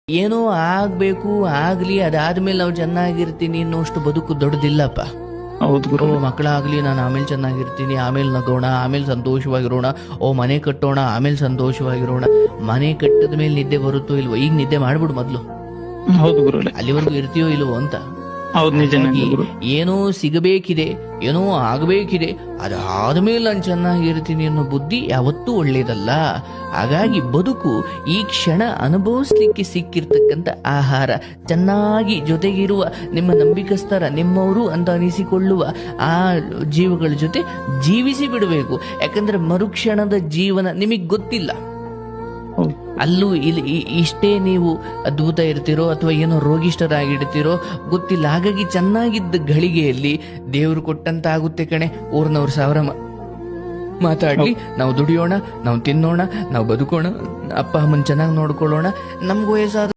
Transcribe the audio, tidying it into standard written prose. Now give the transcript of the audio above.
ಏನೋ ಆಗ್ಬೇಕು ಆಗ್ಲಿ ಅದಾದ್ಮೇಲೆ ನಾವು ಚೆನ್ನಾಗಿರ್ತೀನಿ ಅನ್ನೋಷ್ಟು ಬದುಕು ದೊಡ್ಡದಿಲ್ಲಪ್ಪ. ಹೌದು ಗುರು. ಮಕ್ಕಳಾಗ್ಲಿ ನಾನು ಆಮೇಲೆ ಚೆನ್ನಾಗಿರ್ತೀನಿ, ಆಮೇಲೆ ನಗೋಣ, ಆಮೇಲೆ ಸಂತೋಷವಾಗಿರೋಣ, ಮನೆ ಕಟ್ಟೋಣ, ಆಮೇಲೆ ಸಂತೋಷವಾಗಿರೋಣ. ಮನೆ ಕಟ್ಟದ ಮೇಲೆ ನಿದ್ದೆ ಬರುತ್ತೋ ಇಲ್ವೋ, ಈಗ ನಿದ್ದೆ ಮಾಡ್ಬಿಡು ಮೊದ್ಲು, ಹೌದು ಗುರು. ಅಲ್ಲಿವರೆಗೂ ಇರ್ತೀಯೋ ಇಲ್ವೋ ಅಂತ. ಹೌದು ನಿಜನೇ ಹಾಗಾಗಿ ಗುರು. ಏನೋ ಸಿಗಬೇಕಿದೆ, ಏನೋ ಆಗಬೇಕಿದೆ, ಅದಾದ್ಮೇಲೆ ನಾನು ಚೆನ್ನಾಗಿರ್ತೀನಿ ಅನ್ನೋ ಬುದ್ಧಿ ಯಾವತ್ತೂ ಒಳ್ಳೇದಲ್ಲ. ಹಾಗಾಗಿ ಬದುಕು ಈ ಕ್ಷಣ ಅನುಭವಿಸ್ಲಿಕ್ಕೆ ಸಿಕ್ಕಿರ್ತಕ್ಕಂಥ ಆಹಾರ, ಚೆನ್ನಾಗಿ ಜೊತೆಗಿರುವ ನಿಮ್ಮ ನಂಬಿಕಸ್ಥರ, ನಿಮ್ಮವರು ಅಂತ ಅನಿಸಿಕೊಳ್ಳುವ ಆ ಜೀವಗಳ ಜೊತೆ ಜೀವಿಸಿ ಬಿಡಬೇಕು. ಯಾಕಂದ್ರೆ ಮರುಕ್ಷಣದ ಜೀವನ ನಿಮಗೆ ಗೊತ್ತಿಲ್ಲ. ಹೌದು. ಅಲ್ಲೂ ಇಲ್ಲಿ ಇಷ್ಟೇ ನೀವು ಅದ್ಭುತ ಇರ್ತಿರೋ ಅಥವಾ ಏನೋ ರೋಗಿಷ್ಠರಾಗಿಡ್ತಿರೋ ಗೊತ್ತಿಲ್ಲ. ಹಾಗಾಗಿ ಚೆನ್ನಾಗಿದ್ದ ಘಳಿಗೆಯಲ್ಲಿ ದೇವರು ಕೊಟ್ಟಂತ ಆಗುತ್ತೆ ಕಣೆ. ಊರ್ನವ್ರು ಸಾವಿರ ಮಾತಾಡ್ಲಿ, ನಾವು ದುಡಿಯೋಣ, ನಾವು ತಿನ್ನೋಣ, ನಾವು ಬದುಕೋಣ, ಅಪ್ಪ ಅಮ್ಮನ್ ಚೆನ್ನಾಗಿ ನೋಡ್ಕೊಳ್ಳೋಣ. ನಮ್ಗೆ ವಯಸ್ಸಾದ